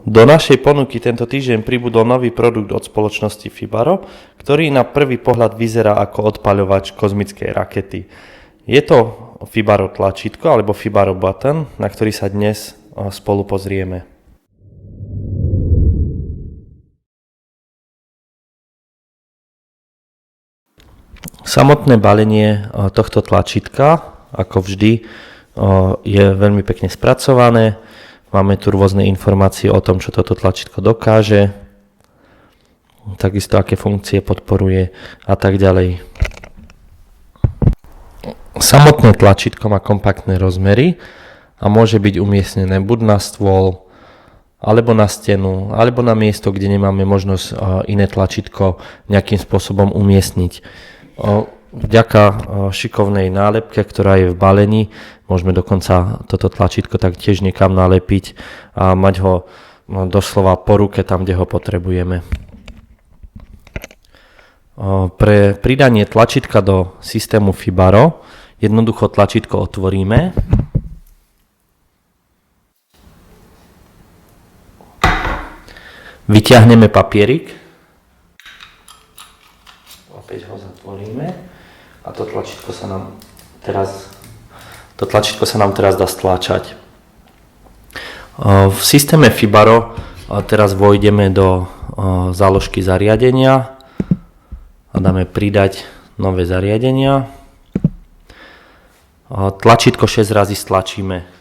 Do našej ponuky tento týždeň pribudol nový produkt od spoločnosti Fibaro, ktorý na prvý pohľad vyzerá ako odpaľovač kozmickej rakety. Je to Fibaro tlačítko alebo Fibaro button, na ktorý sa dnes spolu pozrieme. Samotné balenie tohto tlačítka, ako vždy, je veľmi pekne spracované. Máme tu rôzne informácie o tom, čo toto tlačítko dokáže, takisto aké funkcie podporuje a tak ďalej. Samotné tlačítko má kompaktné rozmery a môže byť umiestnené buď na stôl, alebo na stenu, alebo na miesto, kde nemáme možnosť iné tlačítko nejakým spôsobom umiestniť. Vďaka šikovnej nálepke, ktorá je v balení, môžeme dokonca toto tlačítko tak tiež niekam nalepiť a mať ho doslova po ruke tam, kde ho potrebujeme. Pre pridanie tlačítka do systému Fibaro jednoducho tlačítko otvoríme. Vyťahneme papierik. Opäť ho zatvoríme. A to tlačítko sa nám teraz dá stlačať. V systéme Fibaro teraz vojdeme do záložky zariadenia a dáme pridať nové zariadenia. Tlačítko 6 razy stlačíme.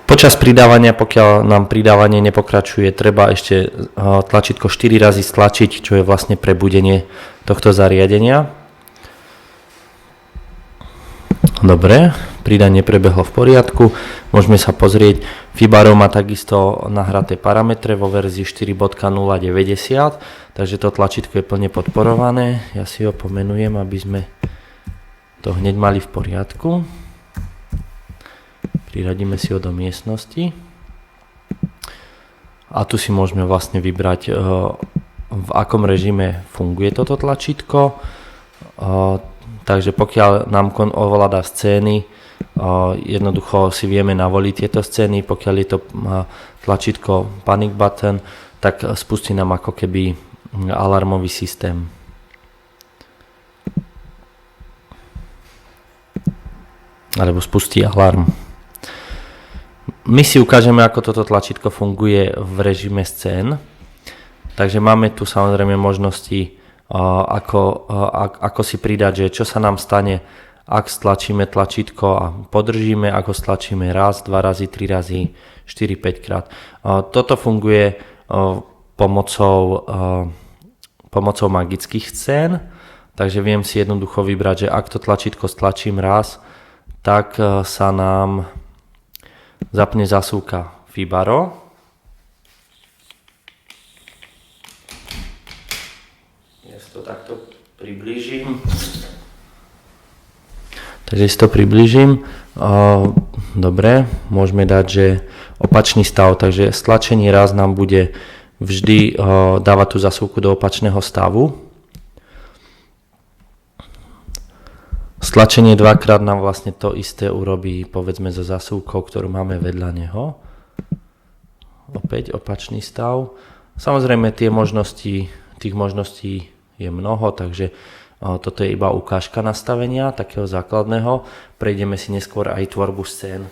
Počas pridávania, pokiaľ nám pridávanie nepokračuje, treba ešte tlačítko 4 razy stlačiť, čo je vlastne prebudenie tohto zariadenia. Dobre, pridanie prebehlo v poriadku. Môžeme sa pozrieť, Fibaro má takisto nahraté parametre vo verzii 4.090, takže to tlačítko je plne podporované. Ja si ho pomenujem, aby sme to hneď mali v poriadku. Priradíme si ho do miestnosti a tu si môžeme vlastne vybrať, v akom režime funguje toto tlačítko. Takže pokiaľ nám ovláda scény, jednoducho si vieme navoliť tieto scény. Pokiaľ je to tlačítko Panic Button, tak spustí nám ako keby alarmový systém. Alebo spustí alarm. My si ukážeme, ako toto tlačítko funguje v režime scén. Takže máme tu samozrejme možnosti, ako si pridať, že čo sa nám stane, ak stlačíme tlačítko a podržíme, ako stlačíme raz, 2 razy, 3 razy, 4, 5 krát. Toto funguje pomocou magických scén, takže viem si jednoducho vybrať, že ak to tlačítko stlačím raz, tak sa nám zapne zásuvka Fibaro. Ja si to takto priblížim. Takže si to priblížim. Dobre, môžeme dať, že opačný stav, takže stlačenie raz nám bude vždy dávať tú zásuvku do opačného stavu. Stlačenie dvakrát nám vlastne to isté urobí, povedzme, so zásuvkou, ktorú máme vedľa neho. Opäť opačný stav. Samozrejme tých možností je mnoho, takže toto je iba ukážka nastavenia takého základného. Prejdeme si neskôr aj tvorbu scén.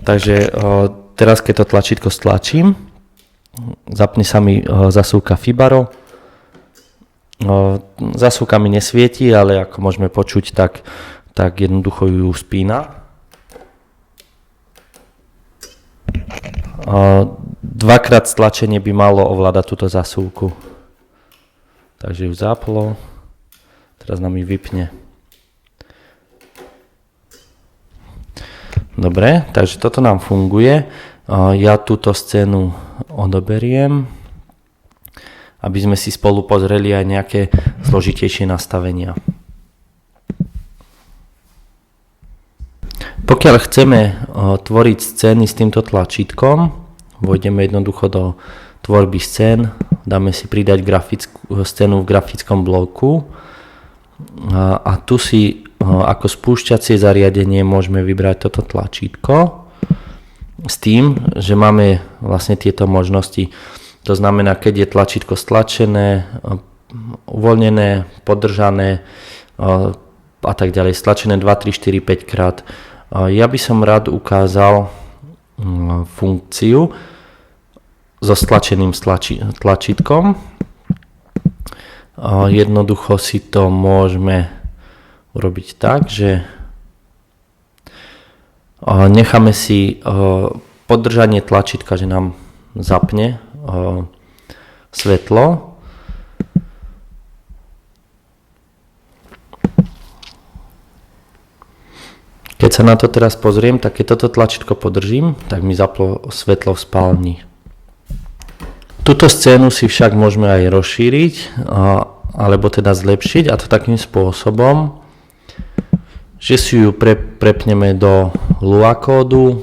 Takže teraz, keď to tlačítko stlačím, zapne sa mi zásuvka Fibaro. Zásuvka mi nesvieti, ale ako môžeme počuť, tak jednoducho ju spína. Dvakrát stlačenie by malo ovládať túto zásuvku. Takže ju zaplo. Teraz nám ju vypne. Dobre, takže toto nám funguje. Ja túto scénu odoberiem, aby sme si spolu pozreli aj nejaké zložitejšie nastavenia. Pokiaľ chceme tvoriť scény s týmto tlačítkom, vojdeme jednoducho do tvorby scén, dáme si pridať scénu v grafickom bloku a tu si ako spúšťacie zariadenie môžeme vybrať toto tlačítko s tým, že máme vlastne tieto možnosti. To znamená, keď je tlačítko stlačené, uvoľnené, podržané a tak ďalej, stlačené 2, 3, 4, 5 krát. Ja by som rád ukázal funkciu so stlačeným tlačítkom. Jednoducho si to môžeme urobiť tak, že necháme si podržanie tlačítka, že nám zapne svetlo. Keď sa na to teraz pozriem, tak keď toto tlačítko podržím, tak mi zaplo svetlo v spálni. Túto scénu si však môžeme aj rozšíriť, alebo teda zlepšiť, a to takým spôsobom, že si ju prepneme do Lua kódu.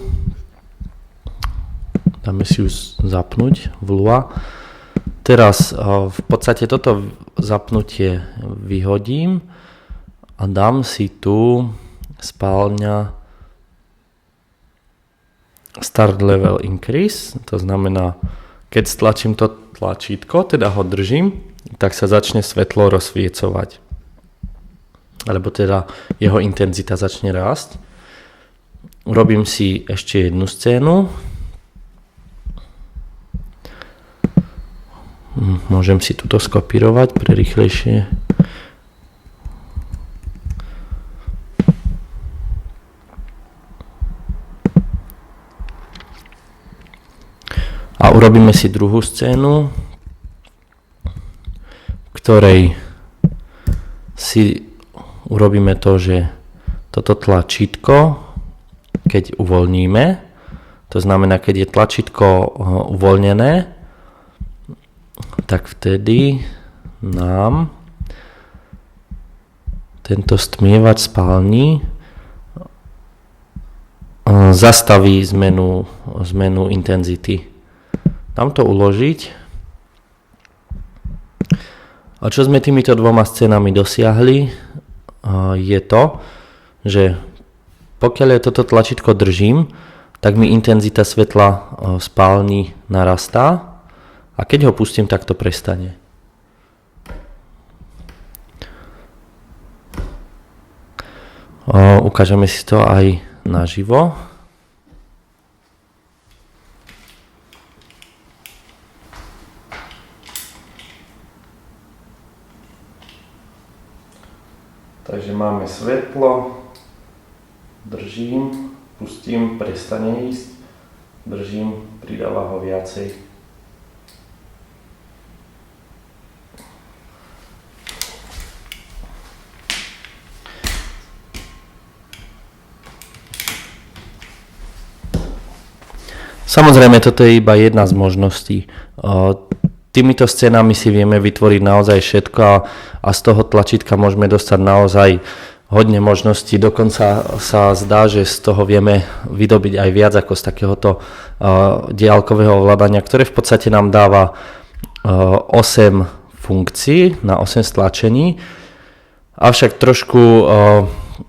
Dáme si ju zapnúť v Lua. Teraz v podstate toto zapnutie vyhodím a dám si tu spálňa Start Level Increase. To znamená, keď stlačím to tlačítko, teda ho držím, tak sa začne svetlo rozsviecovať. Alebo teda jeho intenzita začne rásť. Urobím si ešte jednu scénu. Môžem si tuto skopírovať pre rýchlejšie. A urobíme si druhú scénu, v ktorej si urobíme to, že toto tlačítko, keď uvoľníme, to znamená, keď je tlačítko uvoľnené, tak vtedy nám tento stmievač spálni zastaví zmenu intenzity. Dám to uložiť. A čo sme týmito dvoma scénami dosiahli, je to, že pokiaľ ja toto tlačítko držím, tak mi intenzita svetla v spálni narastá. A keď ho pustím, tak to prestane. Ukážeme si to aj naživo. Takže máme svetlo, držím, pustím, prestane ísť, držím, pridáva ho viacej. Samozrejme, toto je iba jedna z možností. Týmito scénami si vieme vytvoriť naozaj všetko a z toho tlačítka môžeme dostať naozaj hodne možností. Dokonca sa zdá, že z toho vieme vydobiť aj viac ako z takéhoto diaľkového ovládania, ktoré v podstate nám dáva 8 funkcií na 8 stlačení. Avšak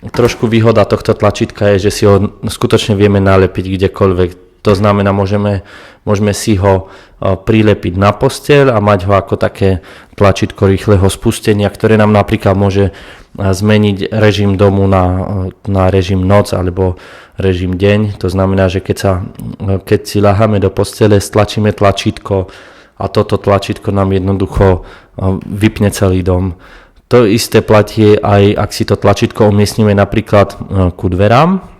trošku výhoda tohto tlačítka je, že si ho skutočne vieme nalepiť kdekoľvek. To znamená, môžeme si ho prilepiť na posteľ a mať ho ako také tlačítko rýchleho spustenia, ktoré nám napríklad môže zmeniť režim domu na režim noc alebo režim deň. To znamená, že keď si ľaháme do postele, stlačíme tlačítko a toto tlačítko nám jednoducho vypne celý dom. To isté platí aj, ak si to tlačítko umiestnime napríklad ku dverám,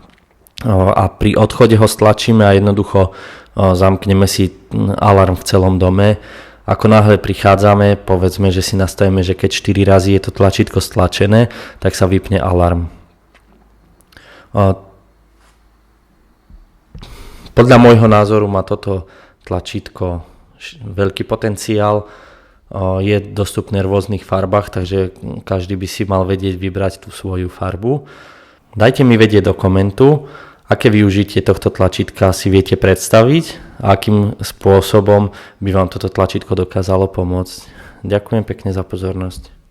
a pri odchode ho stlačíme a jednoducho zamkneme si alarm v celom dome. Ako náhle prichádzame, povedzme, že si nastavíme, že keď 4 razy je to tlačítko stlačené, tak sa vypne alarm. Podľa môjho názoru má toto tlačítko veľký potenciál. Je dostupné v rôznych farbách, takže každý by si mal vedieť vybrať tú svoju farbu. Dajte mi vedieť do komentu, Aké využitie tohto tlačítka si viete predstaviť a akým spôsobom by vám toto tlačítko dokázalo pomôcť. Ďakujem pekne za pozornosť.